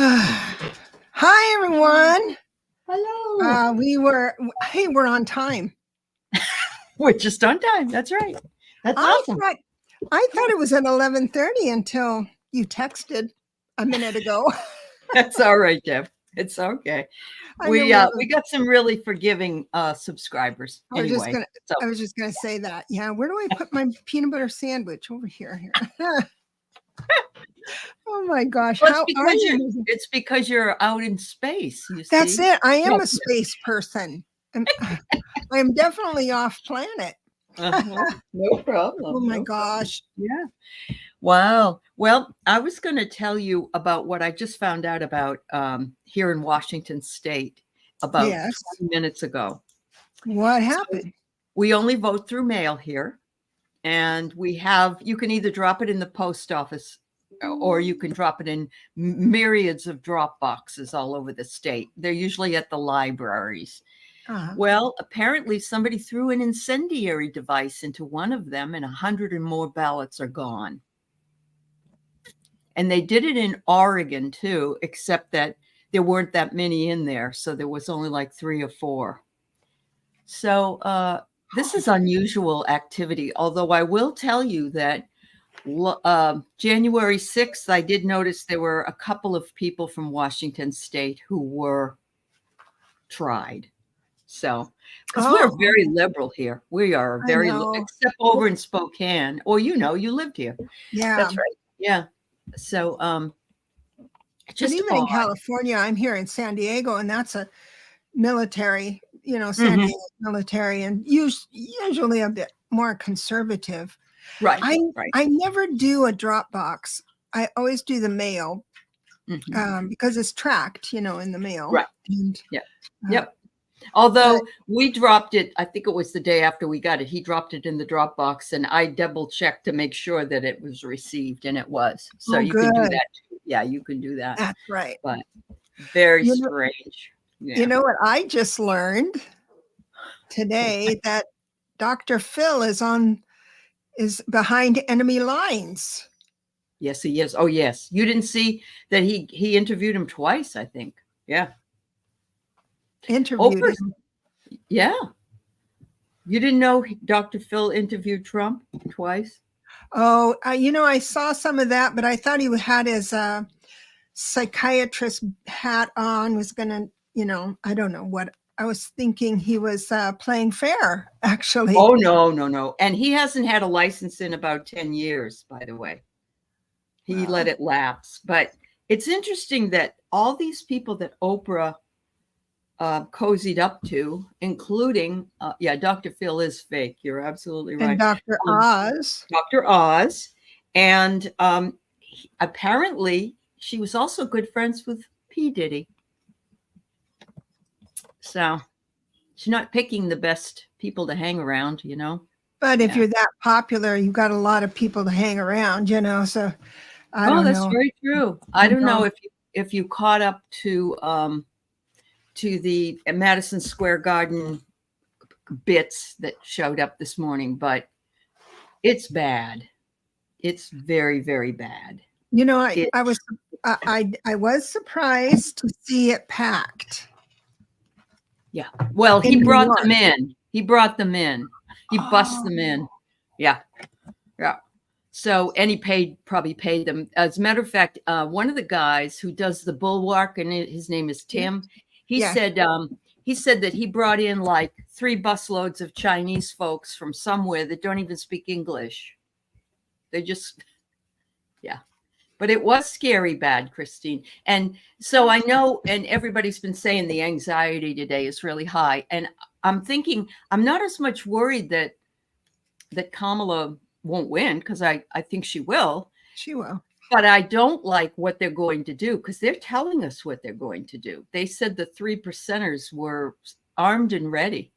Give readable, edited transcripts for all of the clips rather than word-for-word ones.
Hi, everyone. Hello. We're on time. We're just on time. That's right. That's awesome. I thought it was at 11:30 until you texted a minute ago. That's all right, Deb. It's okay. We got some really forgiving subscribers. I was just gonna say that. Yeah, where do I put my peanut butter sandwich? Over here. Oh my gosh. Well, it's because you're out in space. That's it. I am a space person. I am definitely off planet. No problem. Oh my gosh. Yeah. Wow. Well, I was going to tell you about what I just found out about here in Washington State about 20 minutes ago. What happened? So we only vote through mail here, and you can either drop it in the post office or you can drop it in myriads of drop boxes all over the state. They're usually at the libraries. Well, apparently somebody threw an incendiary device into one of them and 100 and more ballots are gone. And they did it in Oregon too, except that there weren't that many in there. So there was only like 3 or 4. So this is unusual activity, although I will tell you that January 6th, I did notice there were a couple of people from Washington State who were tried. So, because we're very liberal here. We are very, except over in Spokane, or, you lived here. Yeah. That's right. Yeah. So, just even in California, I'm here in San Diego, and that's a military, San Diego military, and usually a bit more conservative. Right. I never do a drop box. I always do the mail because it's tracked, in the mail. Right. And, yep. Although we dropped it, I think it was the day after we got it. He dropped it in the drop box, and I double checked to make sure that it was received, and it was. So you can do that too. Yeah, you can do that. That's right. But very strange. Yeah. You know what I just learned today? That Dr. Phil is behind enemy lines. Yes, he is. Oh, yes. You didn't see that he interviewed him twice, I think. Yeah. Interviewed him. Yeah. You didn't know Dr. Phil interviewed Trump twice? Oh, I saw some of that, but I thought he had his psychiatrist hat on, was going to, I don't know what. I was thinking he was playing fair, actually. Oh, no. And he hasn't had a license in about 10 years, by the way. He let it lapse. But it's interesting that all these people that Oprah cozied up to, including, Dr. Phil is fake. You're absolutely right. And Dr. Oz. Dr. Oz. And apparently she was also good friends with P. Diddy. So she's not picking the best people to hang around, But if you're that popular, you've got a lot of people to hang around, so I don't know. That's very true. I don't know if you caught up to the Madison Square Garden bits that showed up this morning, but it's bad. It's very, very bad. I was surprised to see it packed. Yeah. Well, he brought them in. He brought them in. He bussed them in. Yeah. Yeah. So, and he probably paid them. As a matter of fact, one of the guys who does the Bulwark, and his name is Tim, he said that he brought in like 3 busloads of Chinese folks from somewhere that don't even speak English. They just, But it was scary bad, Christine. And so I know, and everybody's been saying the anxiety today is really high. And I'm thinking, I'm not as much worried that Kamala won't win, because I think she will. She will. But I don't like what they're going to do, because they're telling us what they're going to do. They said the 3%ers were armed and ready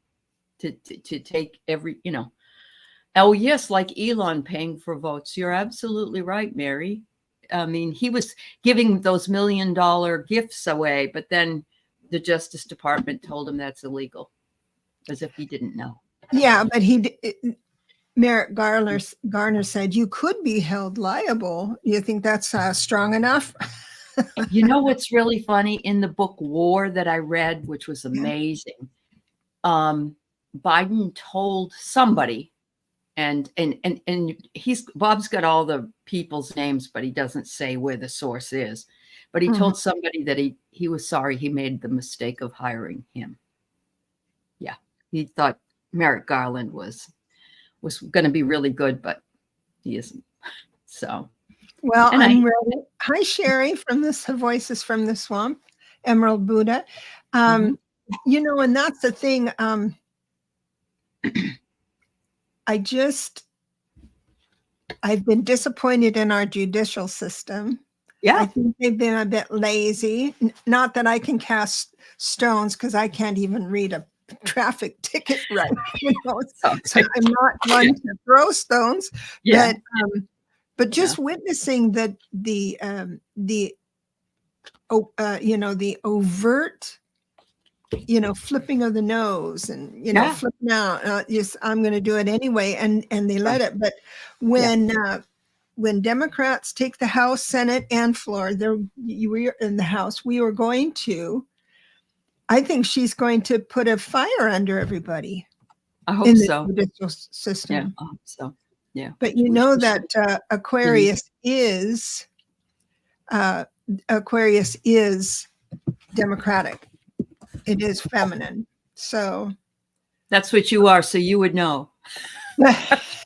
to take every, Oh, yes, like Elon paying for votes. You're absolutely right, Mary. I mean, he was giving those $1 million gifts away, but then the Justice Department told him that's illegal, as if he didn't know. Yeah, but Merrick Garner said you could be held liable. You think that's strong enough? You know what's really funny? In the book War that I read, which was amazing, Biden told somebody, and Bob's got all the people's names, but he doesn't say where the source is. But he told somebody that he was sorry he made the mistake of hiring him. Yeah, he thought Merrick Garland was going to be really good, but he isn't. So, well, I'm ready. Hi, Sherry from the Voices from the Swamp, Emerald Buddha. You know, and that's the thing. I've been disappointed in our judicial system. Yeah. I think they've been a bit lazy. Not that I can cast stones, because I can't even read a traffic ticket right. You know, so I'm not one to throw stones. Yeah. But just witnessing the overt, flipping of the nose and, flipping out, just, I'm going to do it anyway. And they let it. But when Democrats take the House, Senate, and floor, you were in the House, I think she's going to put a fire under everybody. I hope so. In the judicial system. Yeah, I hope so. Yeah. But that Aquarius is democratic. It is feminine. So that's what you are. So you would know.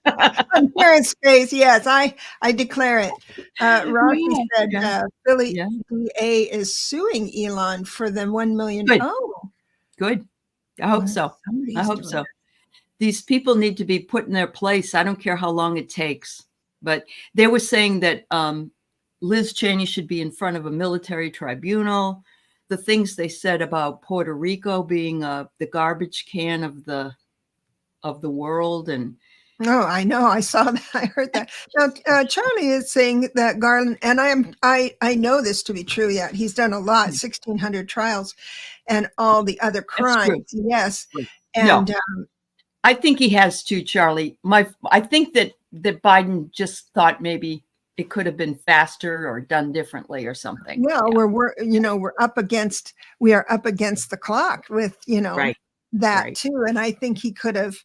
I'm here in space. Yes, I declare it. Rocky said Philly DA is suing Elon for the $1 million. Good. Oh, good. I hope so. I hope so. These people need to be put in their place. I don't care how long it takes. But they were saying that Liz Cheney should be in front of a military tribunal. The things they said about Puerto Rico being the garbage can of the world. And no, I know. I saw that. I heard that. Now, Charlie is saying that Garland, and I know this to be true yet. He's done a lot, 1,600 trials and all the other crimes. Yes. And no. I think he has too, Charlie. I think that Biden just thought maybe it could have been faster or done differently or something. Well, we're up against the clock with that too, and I think he could have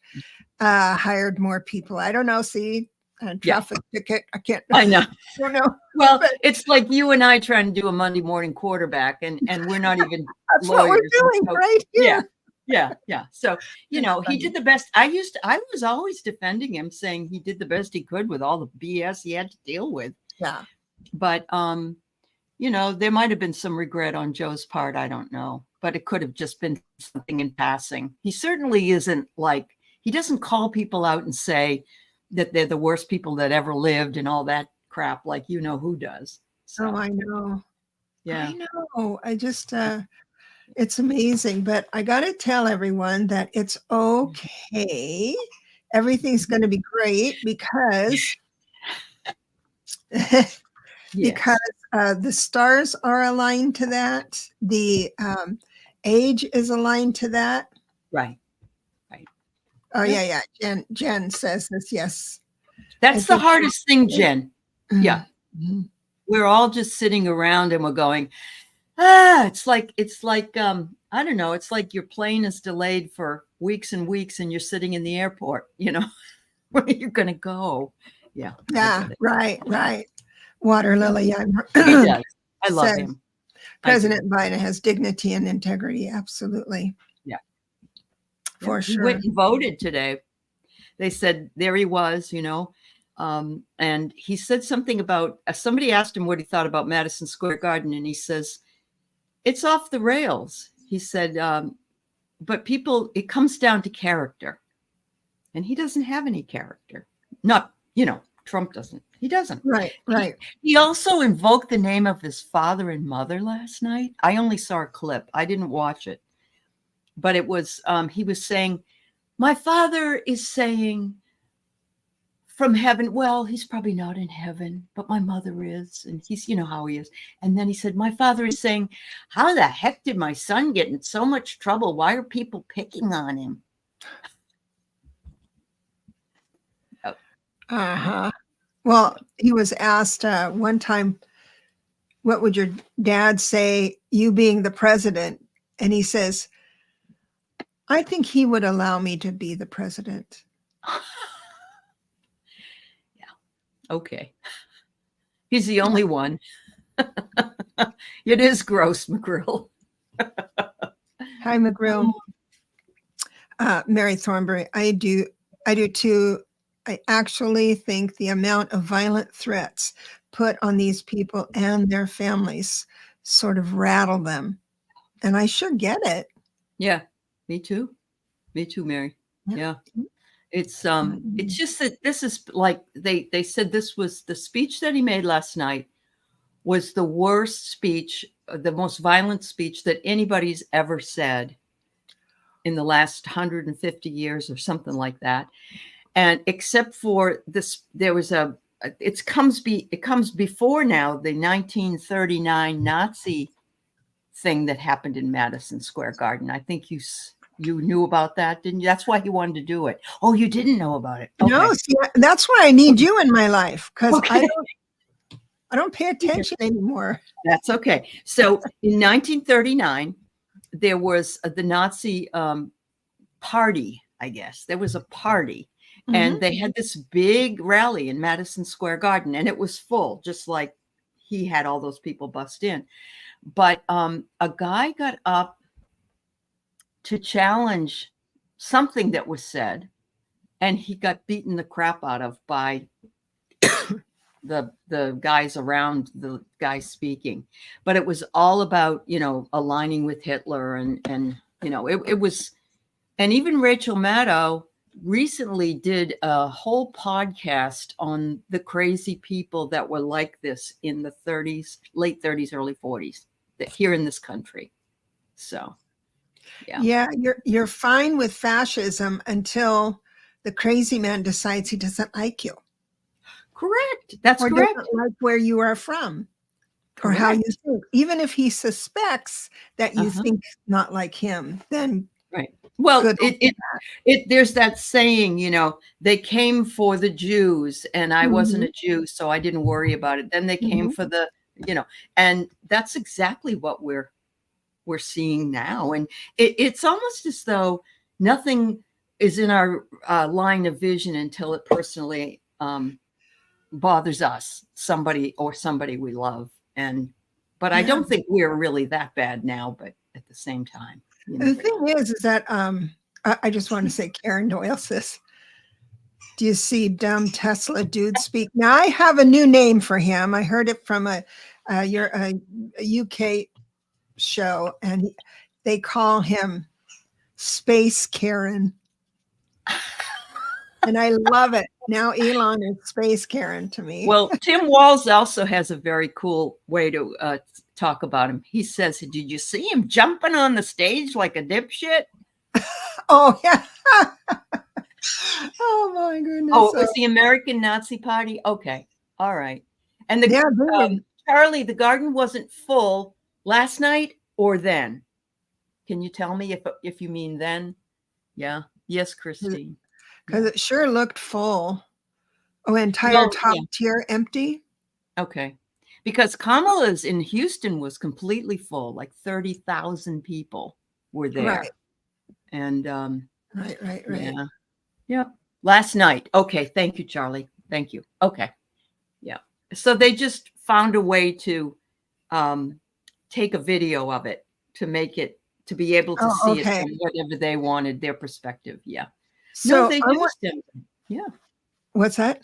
hired more people. I don't know. See, traffic ticket. I know. don't know. Well, it's like you and I trying to do a Monday morning quarterback, and we're not even that's lawyers. What we're doing right here. Yeah. So, he did the best. I was always defending him, saying he did the best he could with all the BS he had to deal with. Yeah. But, there might have been some regret on Joe's part. I don't know, but it could have just been something in passing. He certainly isn't he doesn't call people out and say that they're the worst people that ever lived and all that crap like who does. So. Oh, I know. Yeah. I know. I just, it's amazing, but I got to tell everyone that it's okay. Everything's going to be great because the stars are aligned to that. The age is aligned to that. Right. Oh, yeah. Jen says this. Yes. That's the hardest thing, Jen. Yeah. Mm-hmm. We're all just sitting around and we're going, it's like I don't know. It's like your plane is delayed for weeks and weeks and you're sitting in the airport, where are you going to go? Yeah. Yeah. Right. Water Lily. He does. I love him. President Biden has dignity and integrity. Absolutely. Yeah. For sure. He went and voted today. They said there he was, and he said something about, somebody asked him what he thought about Madison Square Garden. And he says, it's off the rails. He said, but it comes down to character. And he doesn't have any character. Not, Trump doesn't. He doesn't. Right. He also invoked the name of his father and mother last night. I only saw a clip. I didn't watch it. But it was, he was saying, my father is saying from heaven. Well, he's probably not in heaven, but my mother is. And he's, how he is. And then he said, my father is saying, how the heck did my son get in so much trouble? Why are people picking on him? Uh-huh. Well, he was asked one time, what would your dad say, you being the president? And he says, I think he would allow me to be the president. Yeah. Okay. He's the only one. It is gross, McGrill. Hi, McGrill. Mary Thornberry, I do too. I actually think the amount of violent threats put on these people and their families sort of rattle them. And I sure get it. Yeah, me too. Me too, Mary. Yeah. It's just that this is like they said this was the speech that he made last night was the worst speech, the most violent speech that anybody's ever said in the last 150 years or something like that. And except for this, there was it comes before now the 1939 Nazi thing that happened in Madison Square Garden. I think you knew about that, didn't you? That's why he wanted to do it. Oh, you didn't know about it? Okay. No, see, that's why I need you in my life, because I don't pay attention anymore. That's okay. So in 1939, there was the Nazi party, I guess. There was a party, and they had this big rally in Madison Square Garden, and it was full, just like he had all those people bust in. But a guy got up to challenge something that was said, and he got beaten the crap out of by the guys around the guy speaking. But it was all about, aligning with Hitler, and it was, and even Rachel Maddow recently did a whole podcast on the crazy people that were like this in the 30s, late 30s, early 40s here in this country. So, yeah, you're fine with fascism until the crazy man decides he doesn't like you. Correct. That's or correct. Doesn't like where you are from, correct. Or how you think. Even if he suspects that you think not like him, then right. Well, there's that saying, they came for the Jews, and I wasn't a Jew, so I didn't worry about it. Then they came for the, and that's exactly what we're seeing now. And it's almost as though nothing is in our line of vision until it personally bothers us, somebody we love. But I don't think we're really that bad now, but at the same time. The thing is that I just want to say, Karen Doyle says, do you see dumb Tesla dude speak? Now I have a new name for him. I heard it from a UK show, and they call him Space Karen. And I love it. Now Elon is Space Karen to me. Well, Tim Walz also has a very cool way to talk about him. He says, did you see him jumping on the stage like a dipshit? Oh, yeah. Oh, my goodness. Oh, it was the American Nazi Party? Okay. All right. And Charlie, the garden wasn't full last night or then? Can you tell me if you mean then? Yeah. Yes, Christine. Because it sure looked full. Oh, entire top tier empty? Okay. Because Kamala's in Houston was completely full, like 30,000 people were there. Right. And right. Yeah. Last night. Okay. Thank you, Charlie. Thank you. Okay. Yeah. So they just found a way to take a video of it to make it, to be able to see it from whatever they wanted, their perspective. Yeah. So no, they do stem. Yeah. What's that?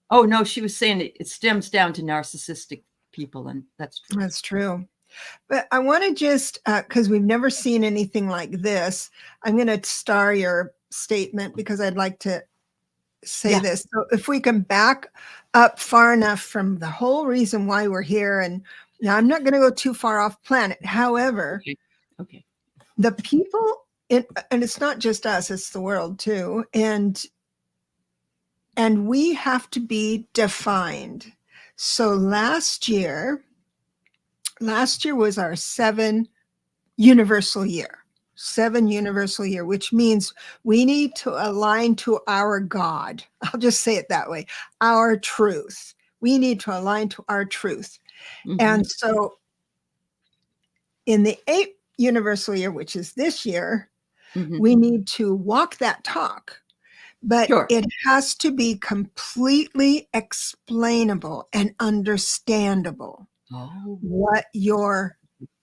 Oh, no, she was saying it stems down to narcissistic people, and that's true. That's true. But I want to just, because we've never seen anything like this, I'm going to star your statement because I'd like to say this. So if we can back up far enough from the whole reason why we're here, and now I'm not going to go too far off planet. However, okay. The people, and it's not just us, it's the world too. And we have to be defined. So last year was our 7 universal year, which means we need to align to our God. I'll just say it that way. Our truth. We need to align to our truth. And so in the 8th universal year, which is this year, we need to walk that talk. But it has to be completely explainable and understandable what your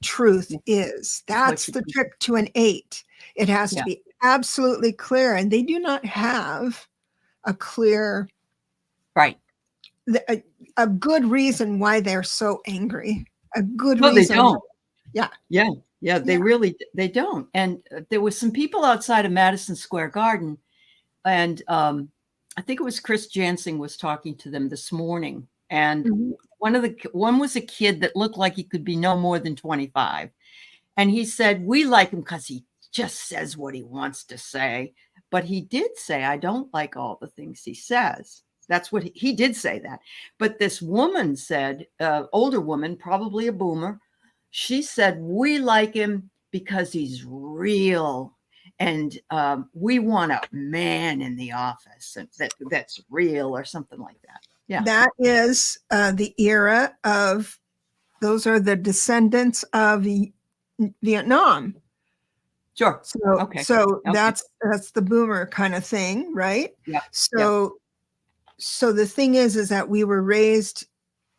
truth is. That's the trick to an 8. It has to be absolutely clear. And they do not have a clear, a good reason why they're so angry. A good reason. They don't. Yeah. They really, they don't. And there was some people outside of Madison Square Garden. And I think it was Chris Jansing was talking to them this morning. And one was a kid that looked like he could be no more than 25. And he said, we like him because he just says what he wants to say. But he did say, I don't like all the things he says. That's what he did say that. But this woman said, older woman, probably a boomer, she said, we like him because he's real. And we want a man in the office that's real or something like that. Yeah. That is the era of, those are the descendants of Vietnam. Sure. So that's the boomer kind of thing, right? Yeah. So the thing is that we were raised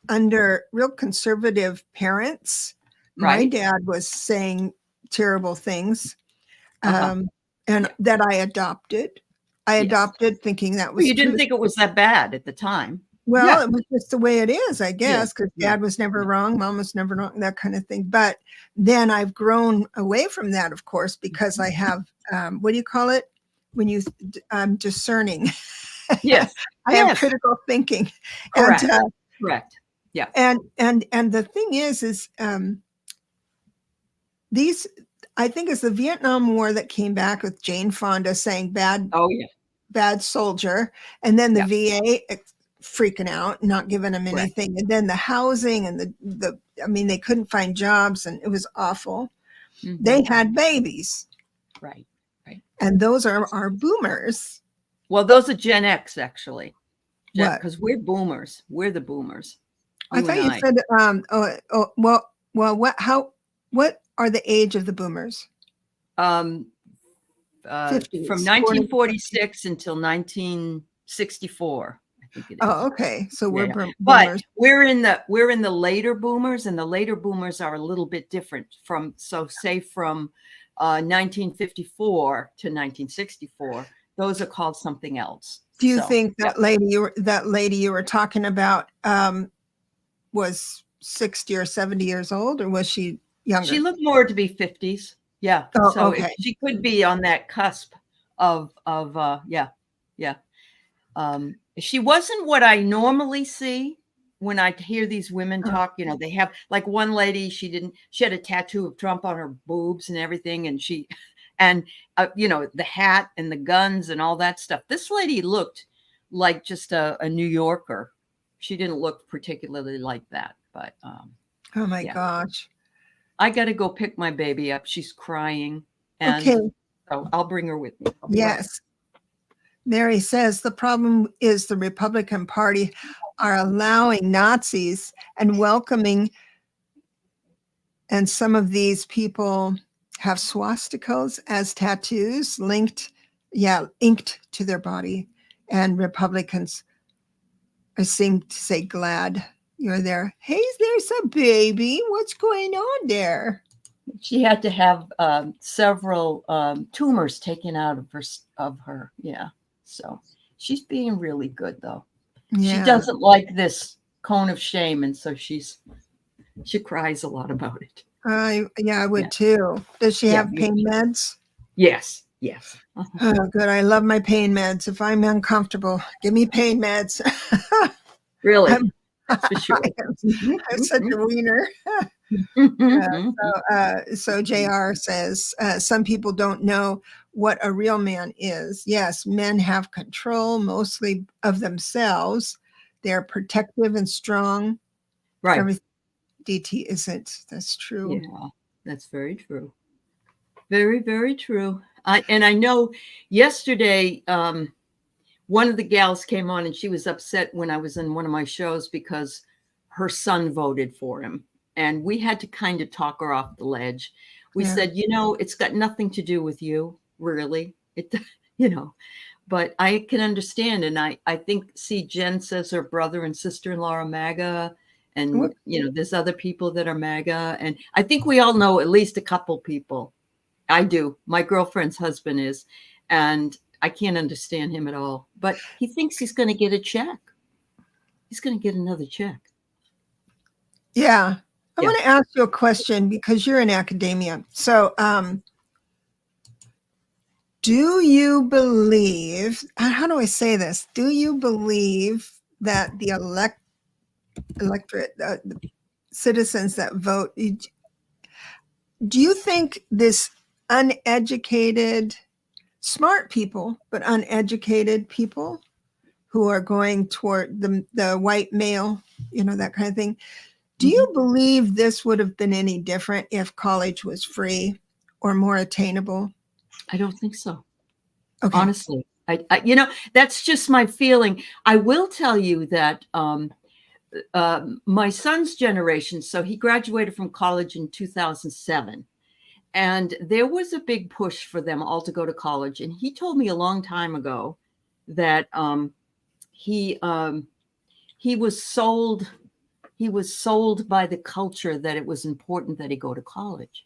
under real conservative parents. My dad was saying terrible things. And that I adopted. I adopted thinking that was. Well, you didn't think it was that bad at the time. Well, it was just the way it is, I guess, because dad was never wrong, mom was never wrong, that kind of thing. But then I've grown away from that, of course, because I have, what do you call it? When you, discerning. Yes. I have critical thinking. Correct. Correct. Yeah. And the thing is these, I think it's the Vietnam War that came back with Jane Fonda saying bad soldier. And then the VA freaking out, not giving them anything. And then the housing and they couldn't find jobs and it was awful. They had babies. Right. And those are our boomers. Well, those are Gen X, actually. Because we're boomers. We're the boomers. I thought you said, what are the age of the boomers? From 1946 until 1964, I think it is. Oh, okay. So we're boomers. But we're in the later boomers, and the later boomers are a little bit different from 1954 to 1964. Those are called something else. Do you think that lady you were talking about was 60 or 70 years old, or was she younger? She looked more to be 50s. Yeah. Oh, so okay. She could be on that cusp of she wasn't what I normally see when I hear these women talk. They have, like, one lady, she had a tattoo of Trump on her boobs and everything. And the hat and the guns and all that stuff. This lady looked like just a New Yorker. She didn't look particularly like that, but oh my gosh. I got to go pick my baby up. She's crying. And so I'll bring her with me. Yes. Mary says the problem is the Republican Party are allowing Nazis and welcoming, and some of these people have swastikas as tattoos inked to their body, and Republicans seem to say, glad you're there. Hey, there's a baby. What's going on there? She had to have several tumors taken out of her. Yeah. So she's being really good, though. Yeah. She doesn't like this cone of shame. And so she cries a lot about it. I would too. Does she have pain meds? Yes. Oh, good. I love my pain meds. If I'm uncomfortable, give me pain meds. Really? That's for sure. I'm such a wiener. So JR says, some people don't know what a real man is. Yes, men have control mostly of themselves. They're protective and strong. Right. Everything DT isn't. That's true. Yeah, that's very true. Very, very true. I know yesterday, one of the gals came on and she was upset when I was in one of my shows because her son voted for him. And we had to kind of talk her off the ledge. We said, it's got nothing to do with you, really. It, but I can understand. And I think, Jen says her brother and sister-in-law are MAGA. And, there's other people that are MAGA. And I think we all know at least a couple people. I do. My girlfriend's husband is. And I can't understand him at all. But he thinks he's going to get a check. He's going to get another check. Yeah. I want to ask you a question because you're in academia. So do you believe, how do I say this? Do you believe that the electorate, the citizens that vote, do you think this uneducated, smart people, but uneducated people who are going toward the white male, that kind of thing, do you believe this would have been any different if college was free or more attainable? I don't think so. Okay. Honestly, I that's just my feeling. I will tell you that my son's generation, so he graduated from college in 2007, and there was a big push for them all to go to college. And he told me a long time ago that he was sold by the culture that it was important that he go to college,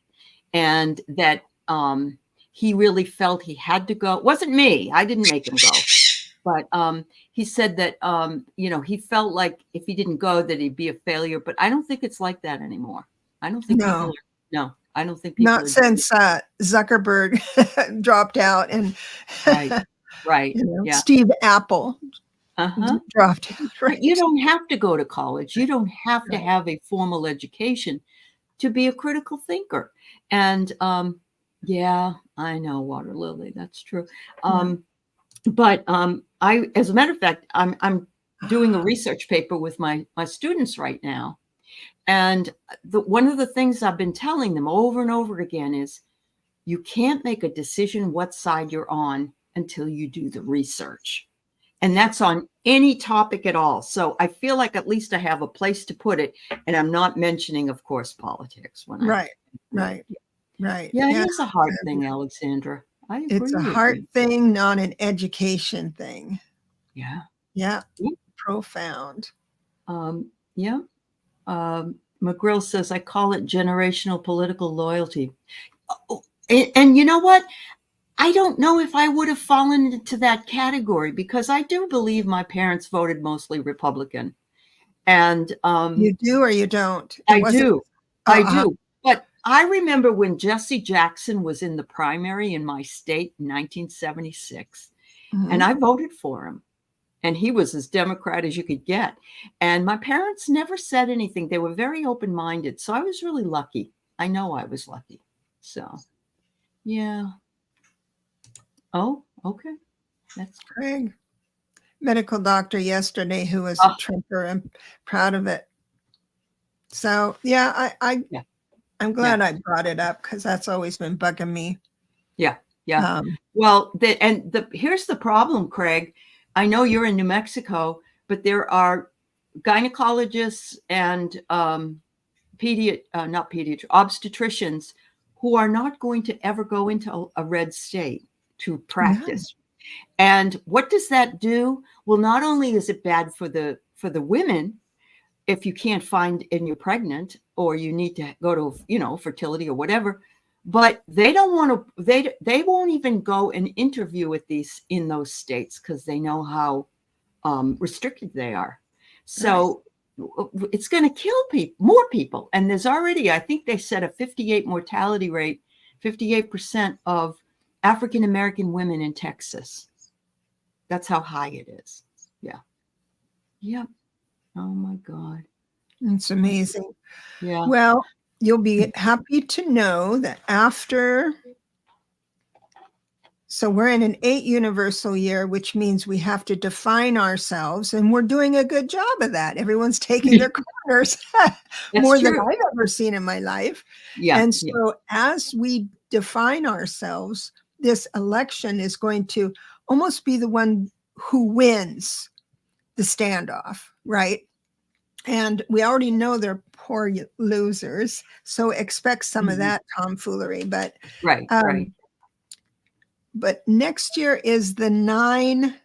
and that he really felt he had to go. It wasn't me. I didn't make him go. But he said that, he felt like if he didn't go, that he'd be a failure. But I don't think it's like that anymore. I don't think I don't think people not since Zuckerberg dropped out and right. Steve Apple dropped out. Right. You don't have to go to college. You don't have to have a formal education to be a critical thinker. And I know, Water Lily. That's true. But I, as a matter of fact, I'm doing a research paper with my students right now. And one of the things I've been telling them over and over again is you can't make a decision what side you're on until you do the research. And that's on any topic at all. So I feel like at least I have a place to put it. And I'm not mentioning, of course, politics. Right. Yeah, it is a hard thing, Alexandra. I agree. It's a heart thing, not an education thing. Yeah. Profound. McGrill says, I call it generational political loyalty. And you know what? I don't know if I would have fallen into that category, because I do believe my parents voted mostly Republican. And you do or you don't? I do. But I remember when Jesse Jackson was in the primary in my state in 1976, and I voted for him. And he was as Democrat as you could get. And my parents never said anything. They were very open-minded. So I was really lucky. I know I was lucky. So, yeah. Oh, okay. That's Craig, medical doctor yesterday who was a Trumper. I'm proud of it. So, I'm glad I brought it up because that's always been bugging me. Yeah. Well, here's the problem, Craig. I know you're in New Mexico, but there are gynecologists and obstetricians who are not going to ever go into a red state to practice. And what does that do? Well, not only is it bad for the women, if you can't find and you're pregnant or you need to go to, fertility or whatever, but they don't want to, they won't even go and interview with these in those states because they know how restricted they are. So it's going to kill more people. And there's already, I think they said a 58 mortality rate, 58% of African-American women in Texas. That's how high it is. Yeah. Oh my God. It's amazing. Yeah. Well, you'll be happy to know that so we're in an 8 universal year, which means we have to define ourselves, and we're doing a good job of that. Everyone's taking their corners more than I've ever seen in my life. And so as we define ourselves, this election is going to almost be the one who wins the standoff, right? And we already know they're poor losers, so expect some of that tomfoolery. But right. But next year is the 9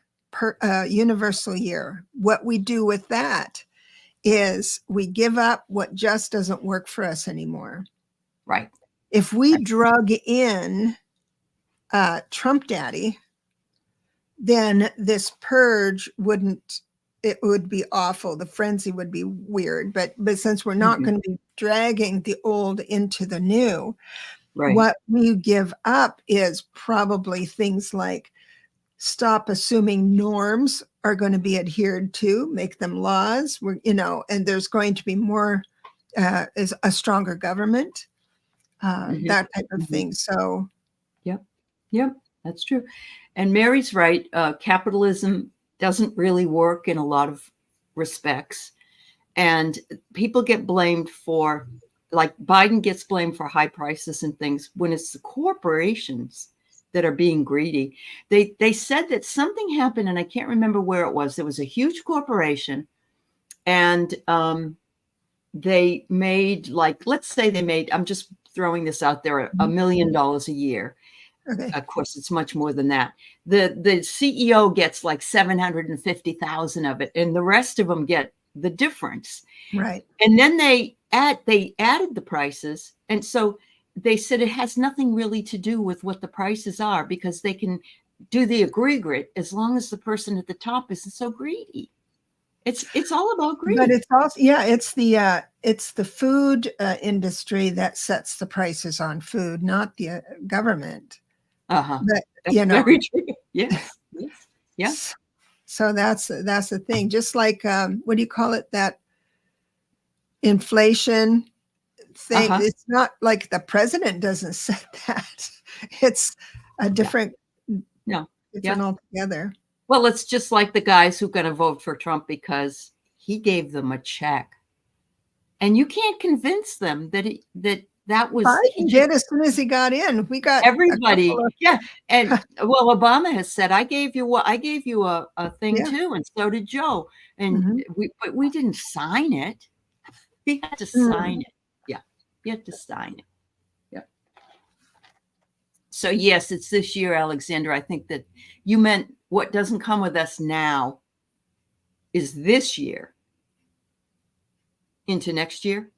universal year. What we do with that is we give up what just doesn't work for us anymore. Right. If we drug in Trump Daddy, then this purge it would be awful. The frenzy would be weird. But since we're not going to be dragging the old into the new, what we give up is probably things like stop assuming norms are going to be adhered to, make them laws. And there's going to be more, is a stronger government, that type of thing. So, yep, that's true. And Mary's right. Capitalism doesn't really work in a lot of respects, and people get blamed for, like Biden gets blamed for high prices and things when it's the corporations that are being greedy. They said that something happened, and I can't remember where it was. There was a huge corporation, and they made, like, let's say they made, I'm just throwing this out there, $1 million a year. okay. Of course, it's much more than that. The CEO gets like 750,000 of it, and the rest of them get the difference. Right. And then they added the prices, and so they said it has nothing really to do with what the prices are, because they can do the aggregate as long as the person at the top isn't so greedy. It's all about greed. But it's also, it's the food industry that sets the prices on food, not the government. But, that's very true. Yes. Yeah. So that's the thing. Just like what do you call it? That inflation thing. It's not like the president doesn't set that. It's a different. Different altogether. Well, it's just like the guys who are going to vote for Trump because he gave them a check, and you can't convince them that that was. He did as soon as he got in. We got everybody. And well, Obama has said, I gave you a thing too, and so did Joe. And but we didn't sign it. He had to sign it. Yeah, he had to sign it. Yeah. So yes, it's this year, Alexander. I think that you meant what doesn't come with us now is this year into next year.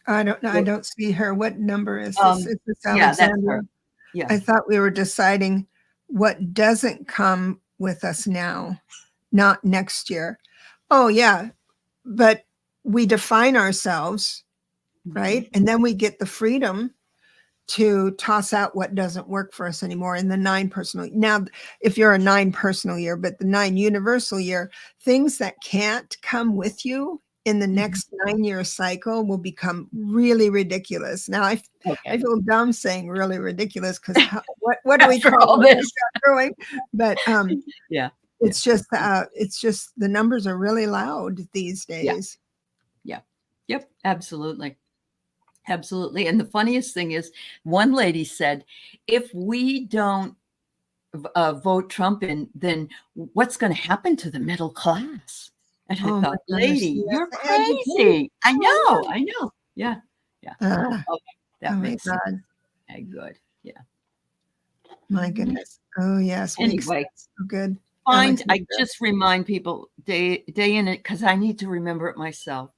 I don't know. I don't see her. What number is this? Is this Alexander? Yeah. I thought we were deciding what doesn't come with us now, not next year. Oh, yeah. But we define ourselves, right? And then we get the freedom to toss out what doesn't work for us anymore in the 9 personal. Now, if you're a 9 personal year, but the 9 universal year, things that can't come with you in the next 9-year cycle will become really ridiculous. Now, I feel dumb saying really ridiculous because what do we call this? But it's just the numbers are really loud these days. Yeah. Yep. Absolutely. Absolutely. And the funniest thing is, one lady said, if we don't vote Trump in, then what's going to happen to the middle class? And I thought, lady, you're crazy. I know. Yeah. Okay. That makes sense. Okay, good. Yeah. My goodness. Oh, yes. Anyway, so good. I just remind people day in it, because I need to remember it myself,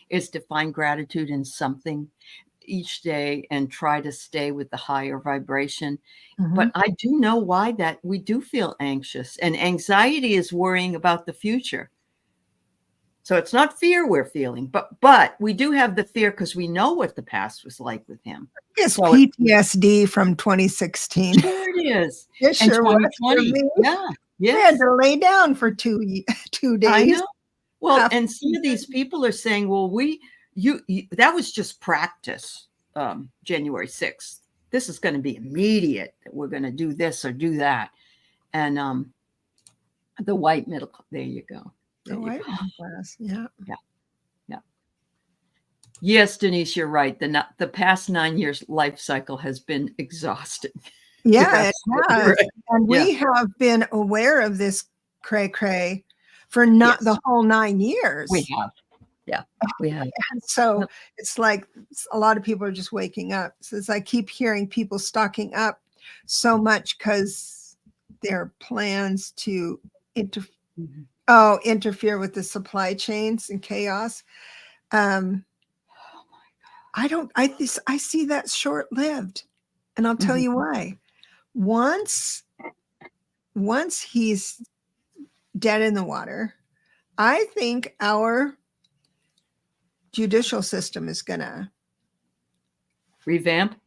is to find gratitude in something each day and try to stay with the higher vibration. But I do know why that we do feel anxious, and anxiety is worrying about the future. So it's not fear we're feeling, but we do have the fear because we know what the past was like with him. It's so PTSD from 2016. Sure it is. It sure was for me. Yeah. I had to lay down for 2 days. I know. Well, and some of these people are saying, well, that was just practice, January 6th. This is going to be immediate, that we're going to do this or do that. And the white middle class, there you go. The white middle class, yeah. Yes, Denise, you're right. The past 9 years life cycle has been exhausting. Yeah, it has. Right. And we have been aware of this cray-cray for not the whole 9 years. We have. Yeah, we have. And so it's like a lot of people are just waking up. So I keep hearing people stocking up so much because their plans to interfere with the supply chains and chaos. I see that short-lived, and I'll tell you why. Once he's dead in the water, I think our judicial system is gonna Revamp.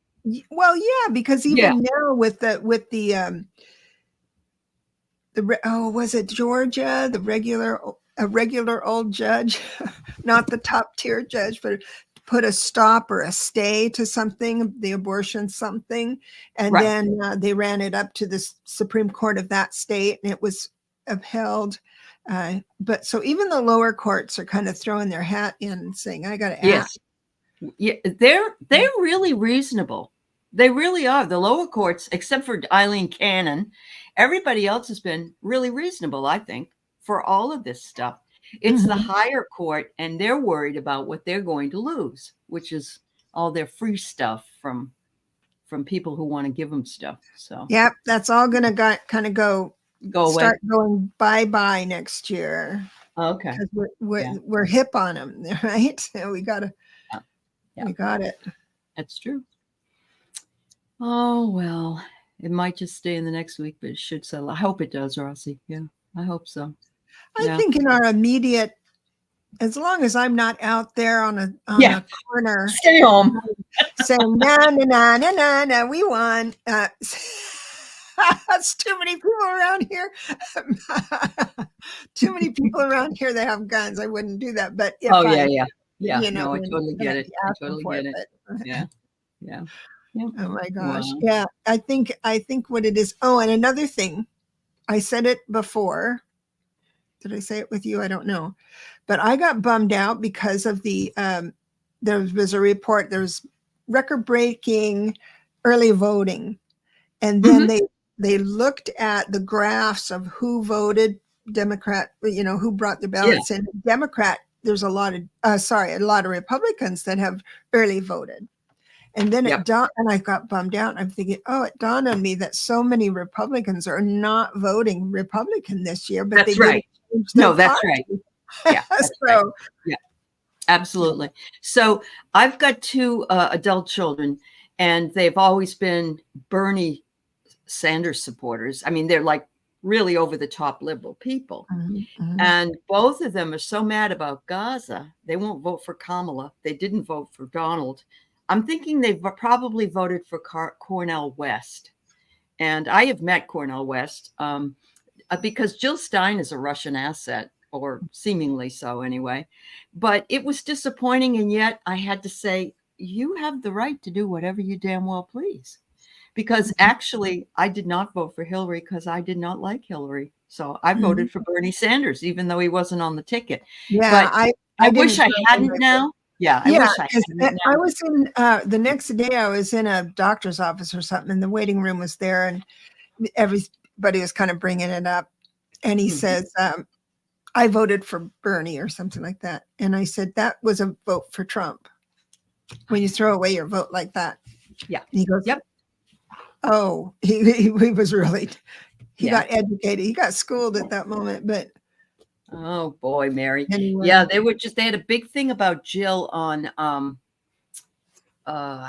Well, yeah, because even now with the was it Georgia, a regular old judge, not the top tier judge, but put a stop or a stay to something, the abortion something, and then they ran it up to the Supreme Court of that state, and it was upheld. But so even the lower courts are kind of throwing their hat in and saying, "I got to act." Yeah, they're really reasonable. They really are. The lower courts, except for Eileen Cannon, everybody else has been really reasonable, I think, for all of this stuff. It's the higher court, and they're worried about what they're going to lose, which is all their free stuff from people who want to give them stuff. So yep, that's all going to kind of go away. Start going bye because we're hip on them, right? So we got it. That's true. Oh, well, it might just stay in the next week, but it should settle. I hope it does, Rossi. Yeah, I hope so. I think in our immediate, as long as I'm not out there on a corner, stay home, saying na, we won. That's too many people around here. Too many people around here that have guns. I wouldn't do that. But if no, I totally get it. I totally get it. Yeah. Oh my gosh. Wow. Yeah. I think what it is. Oh, and another thing, I said it before. Did I say it with you? I don't know. But I got bummed out because of there was a report, there was record-breaking early voting. And then they looked at the graphs of who voted Democrat, who brought the ballots in. Democrat, there's a lot of Republicans that have early voted. And then and I got bummed out. I'm thinking, it dawned on me that so many Republicans are not voting Republican this year. But that's right. No, that's right. Yeah, that's right. Yeah, absolutely. So I've got two adult children, and they've always been Bernie Sanders supporters. I mean, they're like really over the top liberal people. And both of them are so mad about Gaza, they won't vote for Kamala. They didn't vote for Donald. I'm thinking they've probably voted for Cornel West. And I have met Cornel West because Jill Stein is a Russian asset, or seemingly so anyway. But it was disappointing. And yet I had to say, you have the right to do whatever you damn well please. Because actually, I did not vote for Hillary because I did not like Hillary. So I voted for Bernie Sanders, even though he wasn't on the ticket. Yeah, but I wish I hadn't now. Yeah, I wish I hadn't. I was in the next day. I was in a doctor's office or something, and the waiting room was there, and everybody was kind of bringing it up. And he says, "I voted for Bernie" or something like that. And I said, "That was a vote for Trump. When you throw away your vote like that." Yeah. And he goes, "Yep." Oh, he was really, he got educated. He got schooled at that moment, but. Oh boy, Mary. Anyway. Yeah, they had a big thing about Jill on, I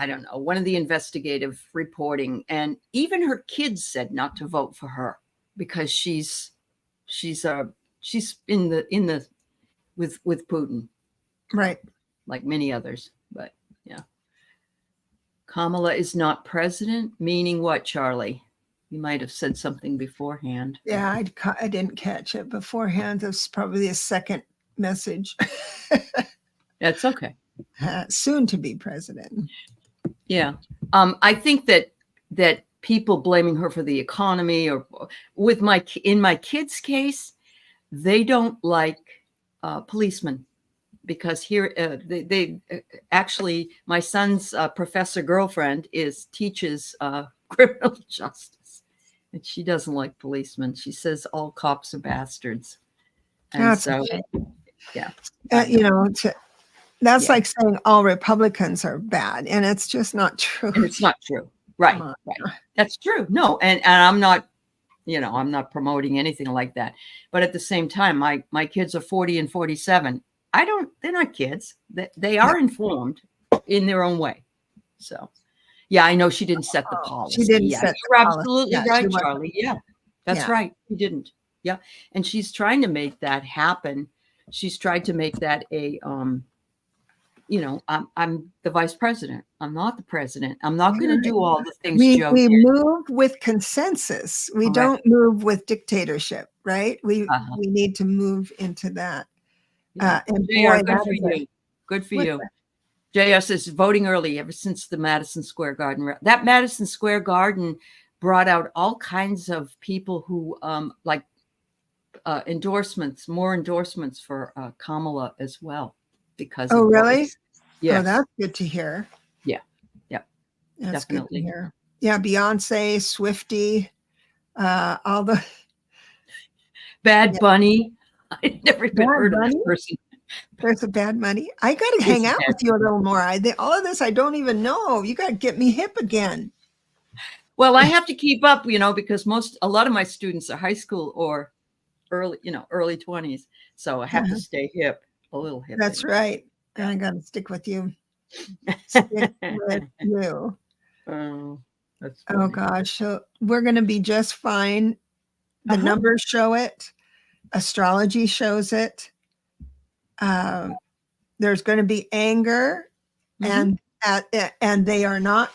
don't know, one of the investigative reporting. And even her kids said not to vote for her because she's in the with Putin. Right. Like many others, but yeah. Kamala is not president, meaning what, Charlie? You might have said something beforehand. Yeah, I didn't catch it beforehand. That's probably a second message. That's okay. Soon to be president. Yeah. I think that people blaming her for the economy, or in my kids' case, they don't like policemen. Because here, they actually, my son's professor girlfriend teaches criminal justice, and she doesn't like policemen. She says all cops are bastards, and That's like saying all Republicans are bad, and it's just not true. And it's not true. Right. That's true. No, and I'm not, I'm not promoting anything like that. But at the same time, my kids are 40 and 47. They're not kids. They are informed in their own way. So, yeah, I know she didn't set the policy. She didn't set You're absolutely right, Charlie. Yeah, that's right. She didn't. Yeah. And she's trying to make that happen. She's tried to make that a, I'm the vice president. I'm not the president. I'm not going to do all the things Joe we did. move with consensus. We don't move with dictatorship, right? We need to move into that. Yeah. And boy, good for you. Good for you. JS is voting early ever since the Madison Square Garden. That Madison Square Garden brought out all kinds of people who like endorsements, more endorsements for Kamala as well. Because really? Yeah. Oh, that's good to hear. Yeah. That's definitely good to hear. Yeah, Beyonce, Swiftie, all the Bad Bunny. I never even heard of that person. There's a Bad Bunny. I got to hang out with you a little more. All of this I don't even know. You got to get me hip again. Well, I have to keep up, because a lot of my students are high school or early 20s. So I have to stay hip, a little hip. That's right. I got to stick with you. Stick with you. Oh, that's funny. Oh gosh. So we're going to be just fine. The numbers show it. Astrology shows it. There's going to be anger, and they are not.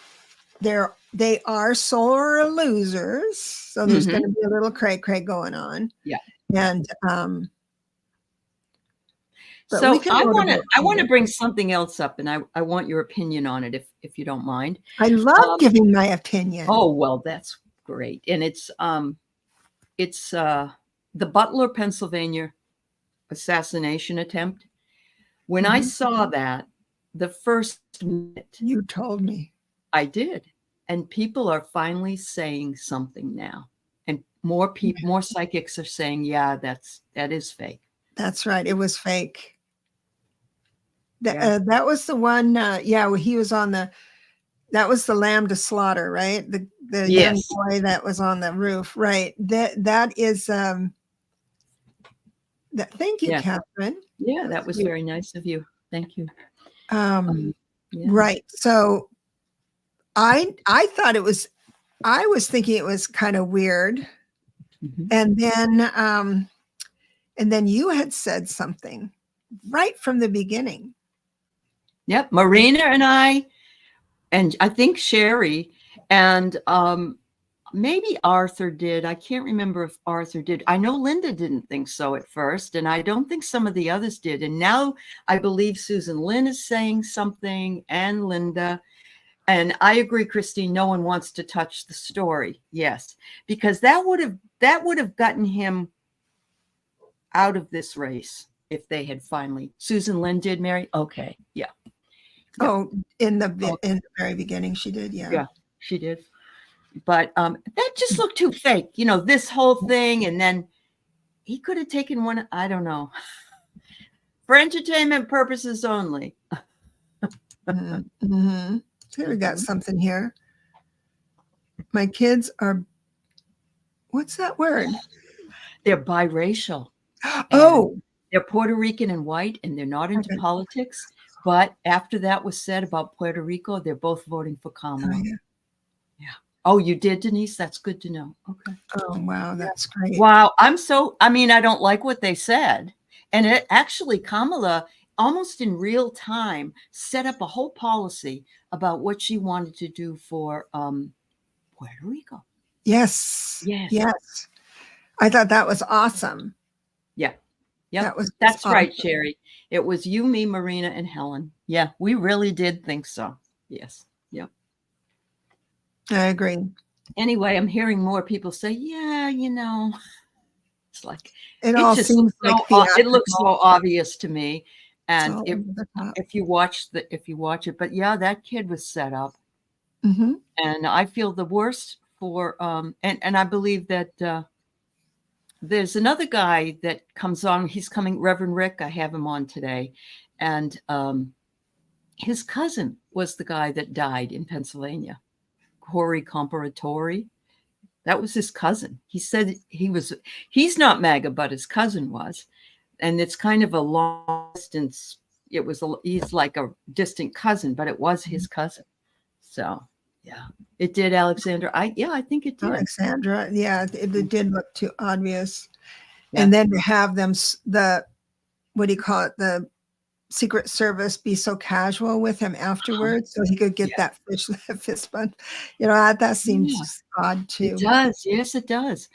They are sore losers. So there's going to be a little cray going on. Yeah. And so I want to bring something else up, and I want your opinion on it, if you don't mind. I love giving my opinion. Oh well, that's great, and it's the Butler, Pennsylvania assassination attempt. When I saw that, the first minute you told me, I did, and people are finally saying something now, and more psychics are saying, yeah, that is fake. That's right. It was fake. That was the one. He was on that was the lamb to slaughter, right? The young boy that was on the roof, right? That is. Thank you, Catherine. Yeah, that was very nice of you. Thank you. Right. So I thought it was. I was thinking it was kind of weird, and then you had said something right from the beginning. Yep, Marina and I think Sherry, and maybe Arthur did. I can't remember if Arthur did. I know Linda didn't think so at first, and I don't think some of the others did. And now I believe Susan Lynn is saying something, and Linda. And I agree, Christine, no one wants to touch the story. Yes, because that would have gotten him out of this race if they had finally. Susan Lynn did, Mary? Okay, yeah. Oh, in the very beginning, she did, yeah. Yeah, she did. But that just looked too fake, this whole thing. And then he could have taken one, I don't know, for entertainment purposes only. Here we got something here. My kids are, what's that word? They're biracial. Oh. They're Puerto Rican and white, and they're not into politics. But after that was said about Puerto Rico, they're both voting for Kamala. Oh, yeah. Oh, you did, Denise? That's good to know. Okay. Oh, wow. That's great. Wow. I don't like what they said. And it actually, Kamala, almost in real time, set up a whole policy about what she wanted to do for Puerto Rico. Yes. I thought that was awesome. Yeah. Yeah. That's awesome. Right, Sherry. It was you, me, Marina, and Helen. Yeah, we really did think so. Yes. Yep. I agree. Anyway, I'm hearing more people say, yeah, it's like it seems it looks so obvious to me. And if you watch it, but yeah, that kid was set up. And I feel the worst for and I believe that there's another guy that comes on. He's coming, Reverend Rick. I have him on today. And his cousin was the guy that died in Pennsylvania, Corey Comparatori. That was his cousin. He said he's not MAGA, but his cousin was. And it's kind of a long distance. He's like a distant cousin, but it was his cousin. So, yeah, it did, Alexandra. I think it did. Alexandra, yeah, it did look too obvious. Yeah. And then to have them, what do you call it? The Secret Service be so casual with him afterwards, so he could get that fist bump. That seems odd too. It does. Yes, it does.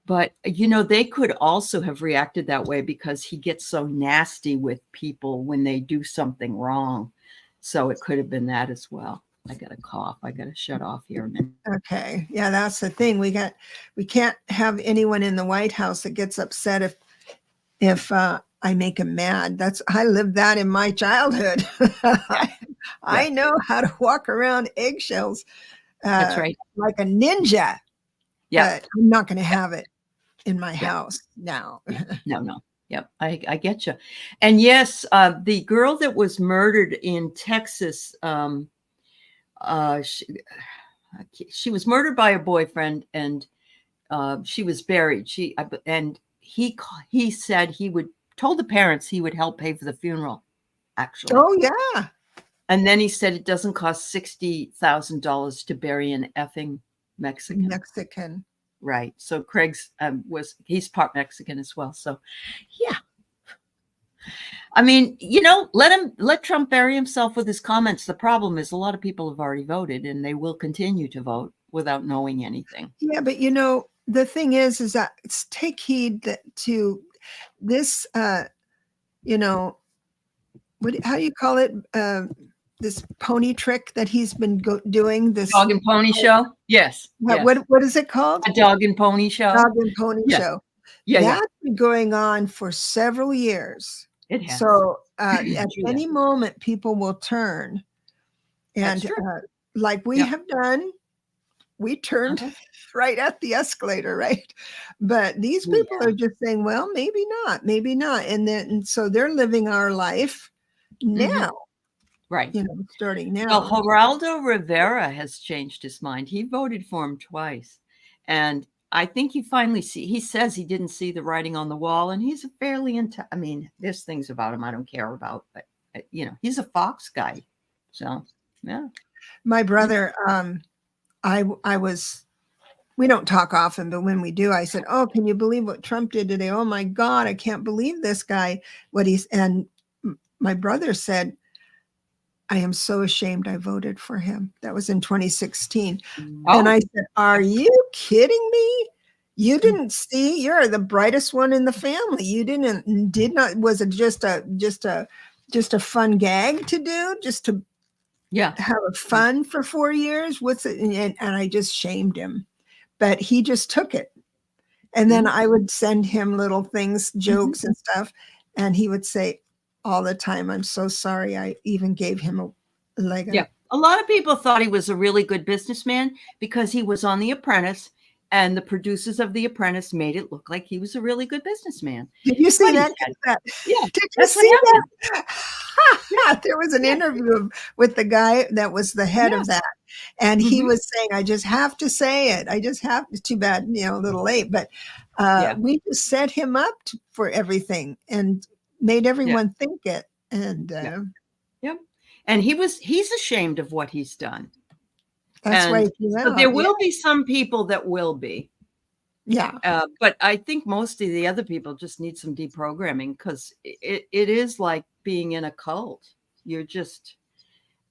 But, they could also have reacted that way because he gets so nasty with people when they do something wrong. So it could have been that as well. I got a cough. I got to shut off here a minute. Okay. Yeah, that's the thing. We can't have anyone in the White House that gets upset if I make him mad. I lived that in my childhood. I know how to walk around eggshells. That's right. Like a ninja. Yeah. But I'm not going to have it in my house now. No. Yep. I get you. And yes, the girl that was murdered in Texas, she was murdered by her boyfriend, and she was buried. He said told the parents he would help pay for the funeral, actually. Oh, yeah. And then he said it doesn't cost $60,000 to bury an effing Mexican. Right. So Craig's he's part Mexican as well. So, yeah. I mean, let Trump bury himself with his comments. The problem is a lot of people have already voted, and they will continue to vote without knowing anything. Yeah, but the thing is that take heed to this. How do you call it? This pony trick that he's been doing. This dog and pony show. Yes. What is it called? A dog and pony show. Dog and pony show. Yeah. That's been going on for several years. It has. So at any moment, people will turn, and like we have done, we turned right at the escalator, right? But these people are just saying, well, maybe not, and so they're living our life now. Right. Starting now. Well, Geraldo Rivera has changed his mind. He voted for him twice. And I think he says he didn't see the writing on the wall, and he's there's things about him I don't care about, but he's a Fox guy. So, yeah. My brother, we don't talk often, but when we do, I said, oh, can you believe what Trump did today? Oh my God, I can't believe this guy, and my brother said, I am so ashamed I voted for him. That was in 2016. Oh. And I said, are you kidding me? You didn't see, you're the brightest one in the family. You was it just a fun gag to do? Just to have fun for 4 years? What's it? And I just shamed him, but he just took it. And then I would send him little things, jokes and stuff. And he would say, all the time, I'm so sorry I even gave him a leg. Yeah. A lot of people thought he was a really good businessman because he was on The Apprentice, and the producers of The Apprentice made it look like he was a really good businessman. Did you see that? Yeah. Did you see that? Yeah, there was an interview with the guy that was the head of that. And he was saying, I just have to say it. It's too bad, a little late, but we just set him up for everything and made everyone think it. And and he's ashamed of what he's done. That's right. So there will be some people that will be. Yeah. But I think most of the other people just need some deprogramming, because it is like being in a cult. You're just,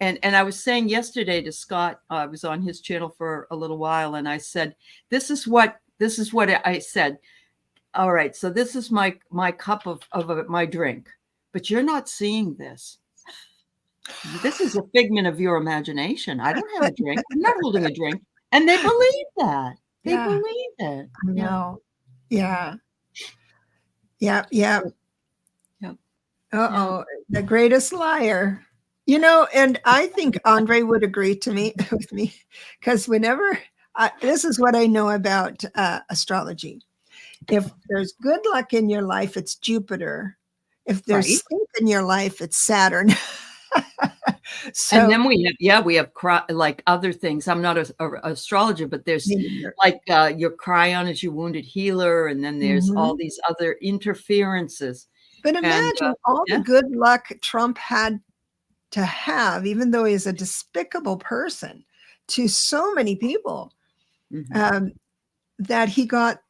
and I was saying yesterday to Scott, I was on his channel for a little while, and I said, this is what I said. All right, so this is my cup of my drink, but you're not seeing this. This is a figment of your imagination. I don't have a drink. I'm not holding a drink. And they believe that. They believe it. I know. Yeah. Uh-oh. The greatest liar. And I think Andre would agree with me, because whenever this is what I know about astrology. If there's good luck in your life, it's Jupiter. If there's stink in your life, it's Saturn. So, and then we have like other things. I'm not an astrologer, but there's like your Cryon is your wounded healer, and then there's all these other interferences. But imagine all the good luck Trump had to have, even though he's a despicable person to so many people, that he got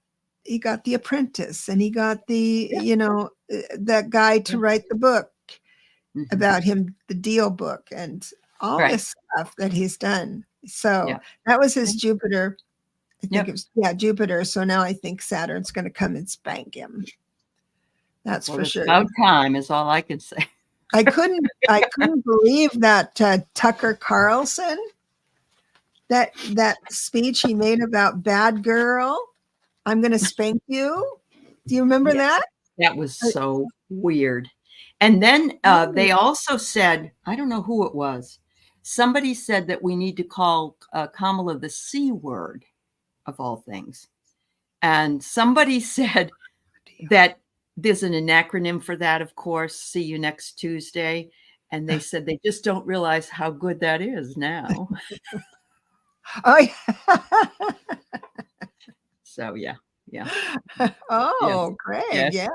The Apprentice, and he got the that guy to write the book about him, the Deal book, and all this stuff that he's done. So that was his Jupiter. I think it was Jupiter. So now I think Saturn's going to come and spank him. That's for sure. About time is all I can say. I couldn't believe that Tucker Carlson, that speech he made about bad girl, I'm going to spank you. Do you remember that? That was so weird. And then they also said, I don't know who it was. Somebody said that we need to call Kamala the C word of all things. And somebody said that there's an acronym for that, of course, see you next Tuesday. And they said they just don't realize how good that is now. So, yeah. Oh, great. Yes.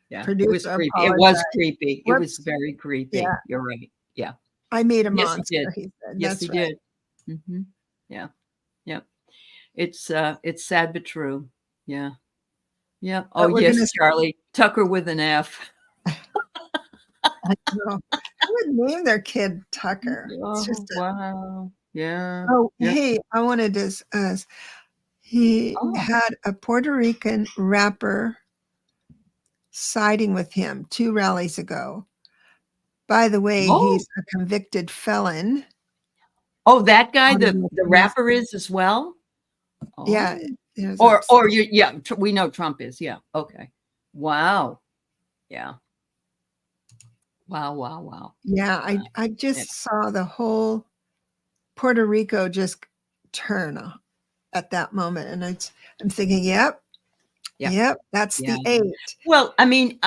Yeah. It was creepy. It was creepy. It was very creepy. Yeah. You're right. Yeah. I made a monster, he said. Yes, he did. Yeah. Yeah. It's sad but true. Yeah. Yeah. Oh, yes, Charlie. Tucker with an F. I know. Who would name their kid Tucker? It's just wow. Yeah. Oh, hey, I wanted to he had a Puerto Rican rapper siding with him 2 rallies ago. By the way, he's a convicted felon. Oh, that guy, the rapper is as well? Yeah. We know Trump is. Yeah. Okay. Wow. Yeah. Wow. Yeah, I just saw the whole Puerto Rico just turn at that moment. And I'm thinking, yep, that's the 8. Well, I mean,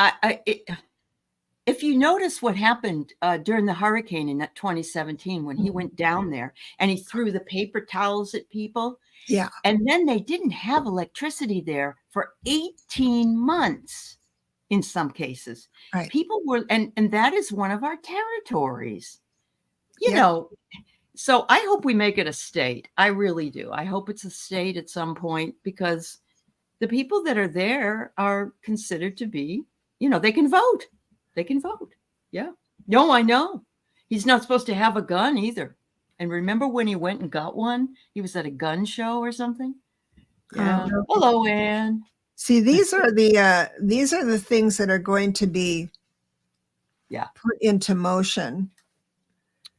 if you notice what happened during the hurricane in 2017, when he went down there and he threw the paper towels at people. Yeah. And then they didn't have electricity there for 18 months in some cases. Right. People were, and that is one of our territories, you know. So I hope we make it a state. I really do. I hope it's a state at some point, because the people that are there are considered to be, they can vote. They can vote. Yeah. No, I know. He's not supposed to have a gun either. And remember when he went and got one? He was at a gun show or something. Yeah. Hello, Anne. See, these are the things that are going to be put into motion.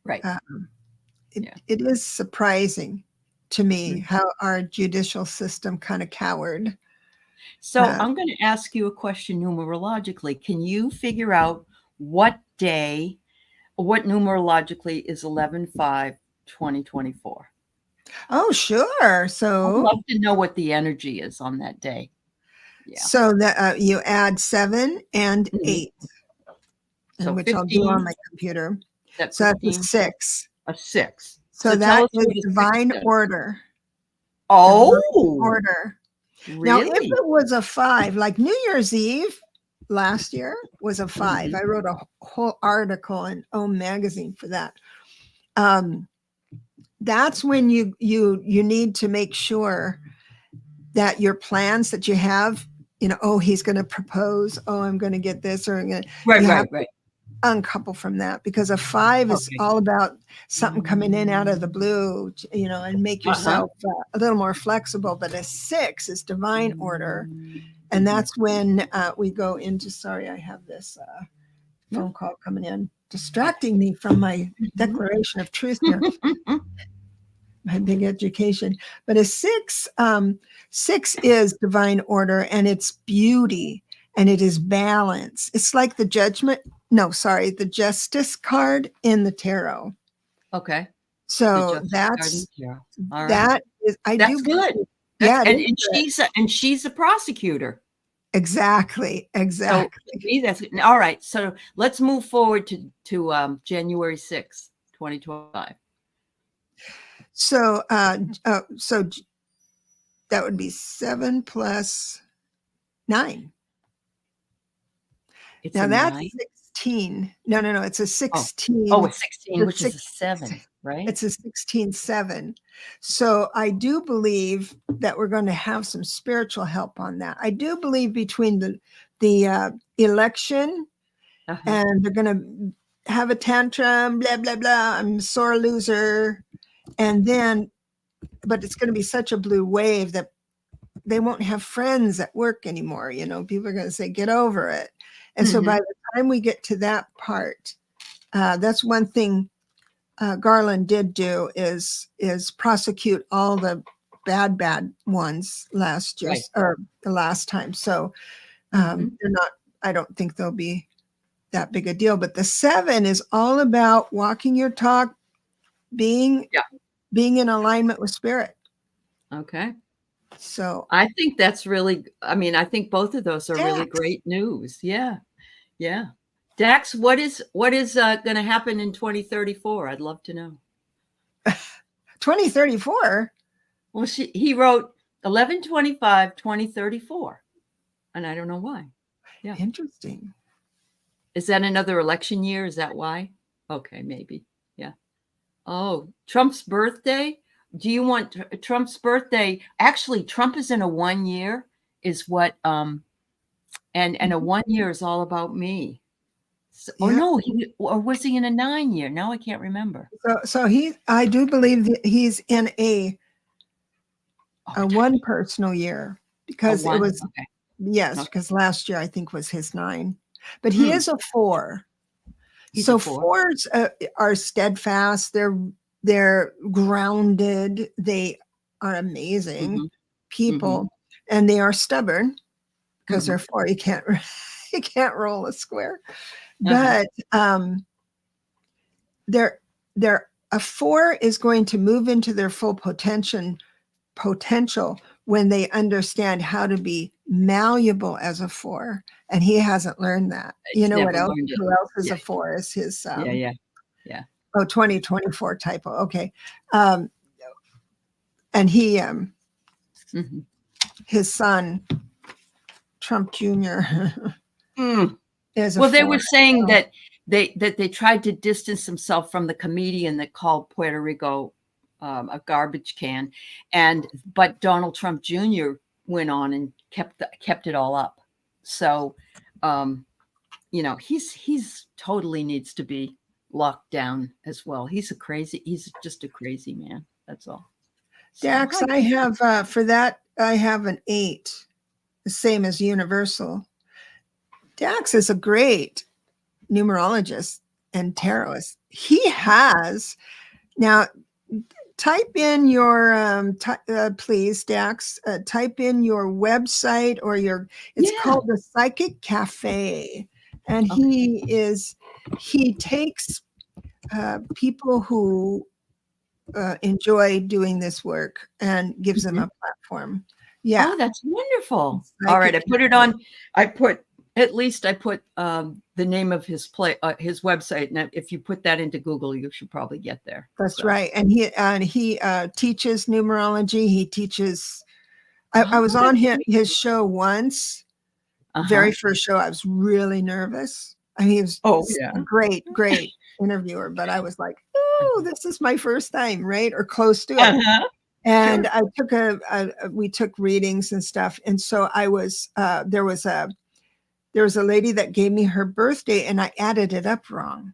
Right. It is surprising to me how our judicial system kind of cowered. So I'm going to ask you a question numerologically. Can you figure out what numerologically is 11/5/2024? Oh, sure. So I'd love to know what the energy is on that day. Yeah. So that you add 7 and 8, so which 15, I'll do on my computer. So that's a 6. A 6. So that is divine order. Oh, divine order. Really? Now, if it was a 5, like New Year's Eve last year was a 5. I wrote a whole article in OM magazine for that. That's when you need to make sure that your plans that you have, he's going to propose. Oh, I'm going to get this, or I'm going to right. Uncouple from that, because a 5 is all about something coming in out of the blue, and make yourself a little more flexible. But a 6 is divine order, and that's when we go into. Sorry, I have this phone call coming in, distracting me from my declaration of truth here. My big education. But a 6 is divine order, and it's beauty, and it is balance. It's like the the justice card in the tarot. Okay. So that's good. Yeah, and she's a prosecutor. Exactly. So to me, that's all right. So let's move forward to January 6th, 2025. So so that would be 7 plus 9. It's now a that's 9. 16. No, it's a 16. Oh, it's 16, which is a 7, right? It's a 16-7. So I do believe that we're going to have some spiritual help on that. I do believe between the election and they're going to have a tantrum, blah, blah, blah. I'm a sore loser. And then, but it's going to be such a blue wave that they won't have friends at work anymore. People are going to say, get over it. And so by the time we get to that part, that's one thing Garland did do is prosecute all the bad ones last year, or the last time. So they're not, I don't think they'll be that big a deal. But the 7 is all about walking your talk, being in alignment with spirit. Okay. So I think that's really, I think both of those are really great news. Yeah. Yeah. Dax, what is going to happen in 2034? I'd love to know. 2034? Well, he wrote 11/25/2034, and I don't know why. Yeah. Interesting. Is that another election year? Is that why? Okay, maybe. Yeah. Oh, Trump's birthday? Do you want Trump's birthday? Actually, Trump is in a 1 year, is what and a 1 year is all about me. So, or no, or was he in a 9 year? Now I can't remember. So I do believe that he's in a 1 personal year, because it was because last year I think was his 9, but he is a 4. So 4s are steadfast. They're grounded. They are amazing people, and they are stubborn because they're 4. You can't roll a square. But they're a 4 is going to move into their full potential when they understand how to be malleable as a 4, and he hasn't learned that. You know what else? Who else is a 4? Is his 2024 typo. Okay. And he his son Trump Jr. is a 4. They were saying that they tried to distance themselves from the comedian that called Puerto Rico a garbage can, but Donald Trump Jr. went on and kept it all up. So, he's totally needs to be locked down as well. He's just a crazy man. That's all. Dax, I have for that I have an 8, the same as Universal. Dax is a great numerologist and tarotist. He has now. Type in your please, Dax. Type in your website or it's called the Psychic Cafe, and he takes people who enjoy doing this work and gives them a platform. Yeah. Oh, that's wonderful. All right, I put it on. I put the name of his website, and if you put that into Google, you should probably get there. That's right. And he teaches numerology. He teaches. I was on his show once. Very first show, I was really nervous. I mean, he was a great interviewer, but I was like, "Oh, this is my first time, right, or close to it." And I took we took readings and stuff, and so I was there was a lady that gave me her birthday, and I added it up wrong.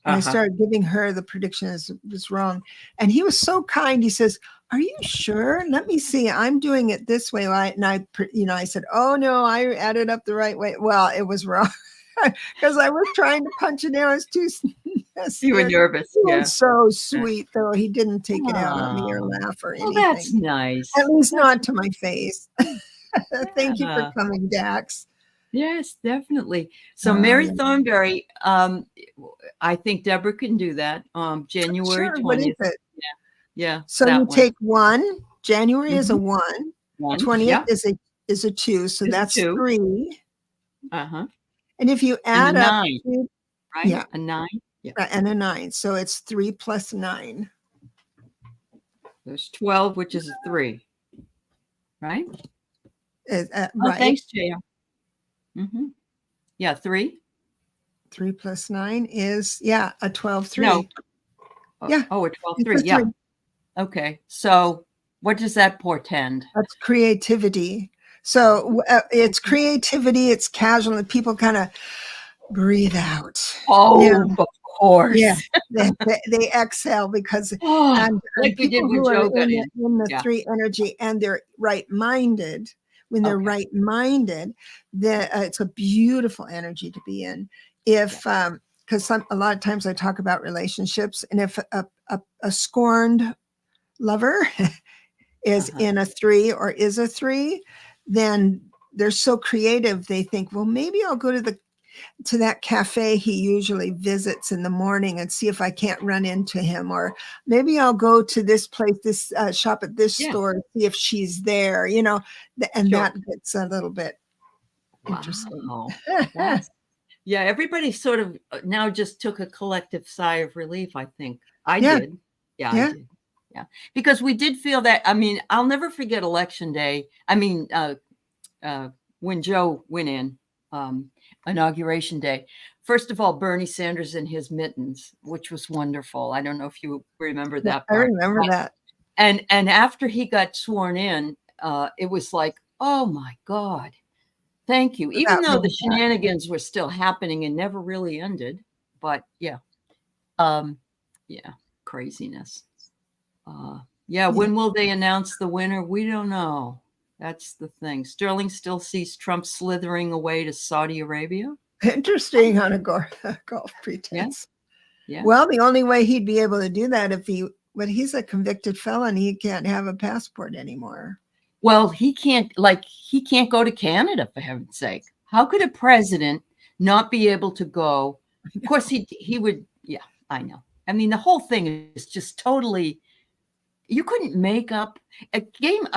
And I started giving her the prediction was wrong. And he was so kind. He says, "Are you sure? Let me see. I'm doing it this way." And I said, "Oh no, I added up the right way." Well, it was wrong because I was trying to punch it down. I was too You were nervous. He was so sweet, though. He didn't take it out on me or laugh or anything. That's nice. At least not to my face. Thank you for coming, Dax. Yes, definitely. So Mary Thornberry, I think Debra can do that. January 20th. What is it? Yeah. So you take 1 January is a 1. 20th is a 2, so that's 3. Uh-huh. And if you add up 9, right? Yeah. A 9. Yeah. And a 9. So it's 3 plus 9. There's 12, which is a 3. Right? Right. Thanks, Jaya. Mm-hmm. Yeah, 3. 3 plus 9 is, a 12, 3. No. Yeah. Oh, a 12, 3. Yeah. 3. Okay. So what does that portend? That's creativity. So it's creativity. It's casual. And people kind of breathe out. Of course. Yeah. They exhale because like we did when Joe got in the 3 energy and they're right-minded. When they're right-minded, it's a beautiful energy to be in. If because a lot of times I talk about relationships, and if a scorned lover is in a 3 or is a 3, then they're so creative. They think, well, maybe I'll go to that cafe he usually visits in the morning and see if I can't run into him, or maybe I'll go to this place, this shop at this store, see if she's there, and that gets a little bit interesting. Yeah, everybody sort of now just took a collective sigh of relief, I think. I did. I did. Yeah, because we did feel that. I mean, I'll never forget election day. I mean, when Joe went in, inauguration day. First of all, Bernie Sanders in his mittens, which was wonderful. I don't know if you remember that part. I remember that. And after he got sworn in, it was like, oh my God, thank you. Even though the shenanigans were still happening and never really ended, but craziness. When will they announce the winner? We don't know. That's the thing. Sterling still sees Trump slithering away to Saudi Arabia. Interesting on a golf pretense. Yeah. Well, the only way he'd be able to do that but he's a convicted felon. He can't have a passport anymore. Well, he can't go to Canada, for heaven's sake. How could a president not be able to go? Of course, he would. Yeah, I know. I mean, the whole thing is just totally. You couldn't make up a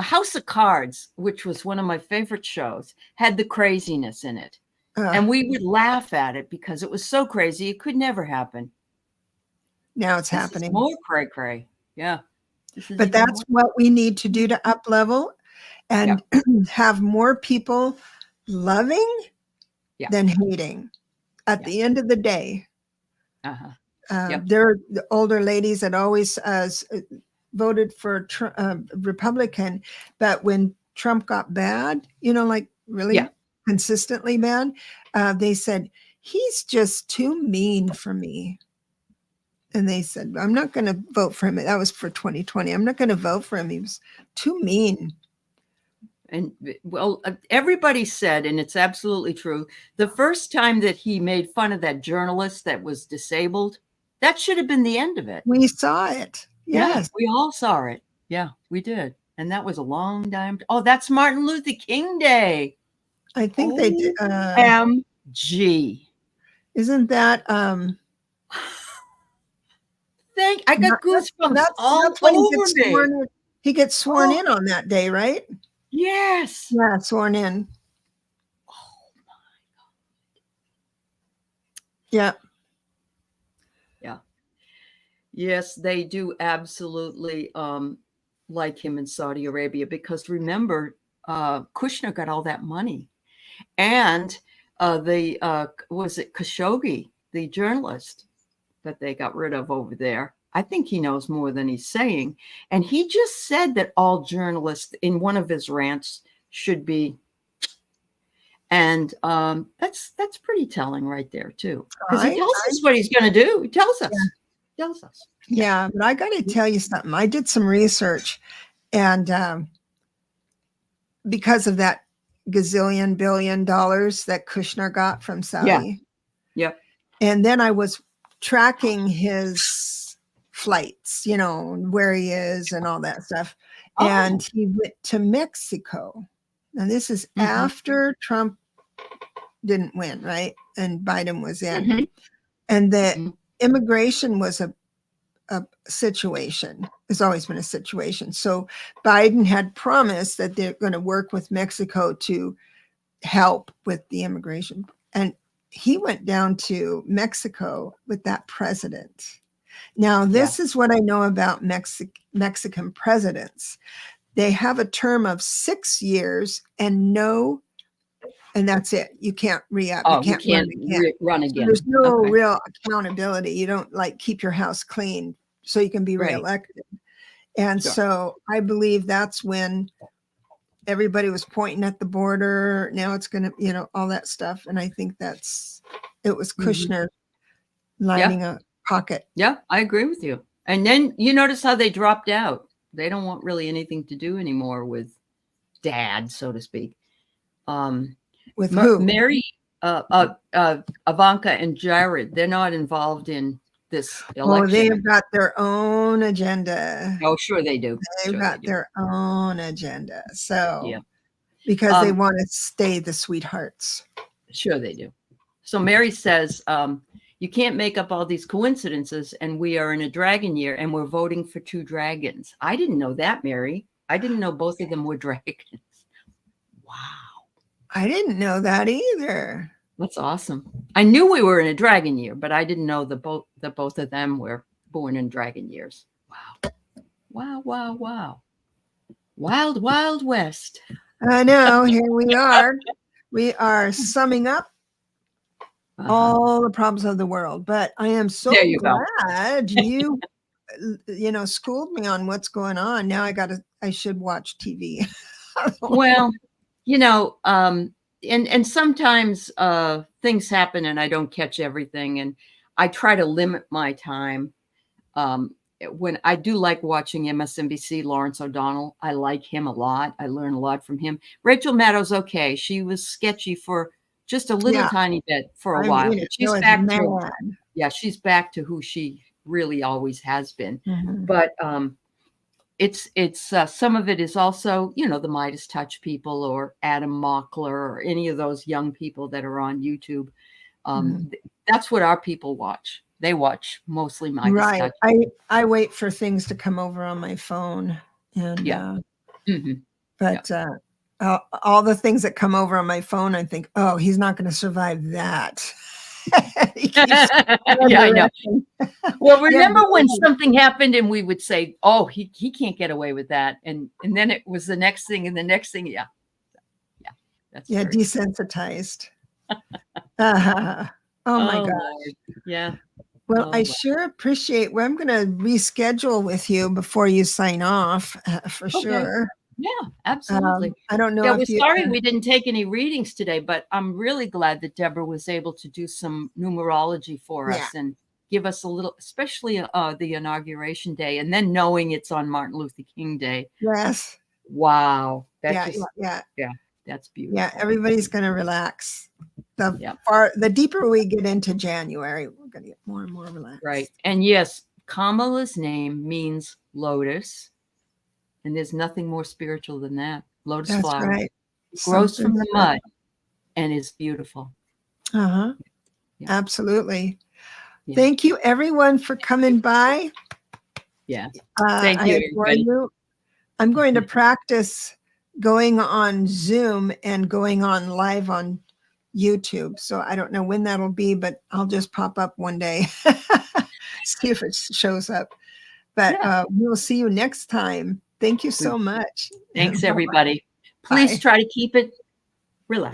House of Cards, which was one of my favorite shows, had the craziness in it. And we would laugh at it because it was so crazy. It could never happen. Now it's happening. More cray-cray. Yeah. But that's what we need to do to up level and have more people loving than hating at the end of the day. There are the older ladies that always voted for Republican, but when Trump got bad, like really consistently bad, they said, he's just too mean for me. And they said, I'm not going to vote for him. That was for 2020. I'm not going to vote for him. He was too mean. And well, everybody said, and it's absolutely true, the first time that he made fun of that journalist that was disabled, that should have been the end of it. We saw it. Yes. We all saw it. Yeah, we did. And that was a long time. Oh, that's Martin Luther King Day. I think they did. MG. Isn't that I got goosebumps all over me. He gets sworn in on that day, right? Yes. Yeah, sworn in. Oh my God. Yeah. Yeah. Yes, they do absolutely like him in Saudi Arabia, because remember, Kushner got all that money. And was it Khashoggi, the journalist that they got rid of over there? I think he knows more than he's saying. And he just said that all journalists in one of his rants should be. And that's pretty telling right there, too. Because he tells us what he's going to do. He tells us. Yeah, but I got to tell you something. I did some research, and because of that gazillion billion dollars that Kushner got from Saudi. Yeah. And then I was tracking his flights, where he is and all that stuff. And he went to Mexico. And this is after Trump didn't win, right? And Biden was in. And the immigration was a situation. There's always been a situation. So Biden had promised that they're going to work with Mexico to help with the immigration. And he went down to Mexico with that president. Now, this is what I know about Mexican presidents. They have a term of 6 years and that's it. You can't re-up. Oh, you can't run again. So there's no real accountability. You don't like keep your house clean so you can be reelected. And so I believe that's when everybody was pointing at the border. Now it's going to, all that stuff. And I think it was Kushner lining a pocket. Yeah, I agree with you. And then you notice how they dropped out. They don't want really anything to do anymore with dad, so to speak. With who? Mary, Ivanka and Jared, they're not involved in this election. Oh, they've got their own agenda. Oh, sure they do. They've got their own agenda. So, because they want to stay the sweethearts. Sure they do. So Mary says, you can't make up all these coincidences, and we are in a dragon year, and we're voting for 2 dragons. I didn't know that, Mary. I didn't know both of them were dragons. Wow. I didn't know that either. That's awesome. I knew we were in a dragon year, but I didn't know that both of them were born in dragon years. Wow. Wow, wow, wow. Wild, wild west. I know. Here we are. We are summing up all the problems of the world. But I am so glad you schooled me on what's going on. Now I should watch TV. Well, and sometimes things happen and I don't catch everything. And I try to limit my time. When I do like watching MSNBC, Lawrence O'Donnell, I like him a lot. I learn a lot from him. Rachel Maddow's okay. She was sketchy for just a little tiny bit for a while. But she's back to she's back to who she really always has been. Mm-hmm. But it's some of it is also, the Midas Touch people or Adam Mockler or any of those young people that are on YouTube. That's what our people watch. They watch mostly Midas Touch. I wait for things to come over on my phone, and but all the things that come over on my phone, I think, oh, he's not going to survive that. I know. Well, remember when something happened and we would say, oh, he can't get away with that. And then it was the next thing and the next thing. Yeah. That's desensitized. Oh my gosh. Lord. Yeah. Well, I sure appreciate. Well, I'm going to reschedule with you before you sign off for sure. Yeah, absolutely. I don't know. Yeah, we're sorry we didn't take any readings today, but I'm really glad that Debra was able to do some numerology for us and give us a little, especially the inauguration day, and then knowing it's on Martin Luther King Day. Yes. Wow. That's beautiful. Yeah, everybody's going to relax. The deeper we get into January, we're going to get more and more relaxed. Right. And yes, Kamala's name means lotus. And there's nothing more spiritual than that. Lotus flower. Right. Grows from the mud and is beautiful. Yeah. Absolutely. Yeah. Thank you, everyone, for coming by. Yeah. Thank you, everybody. I'm going to practice going on Zoom and going on live on YouTube. So I don't know when that'll be, but I'll just pop up one day. See if it shows up. But we will see you next time. Thank you so much. Thanks, everybody. Please try to keep it relaxed.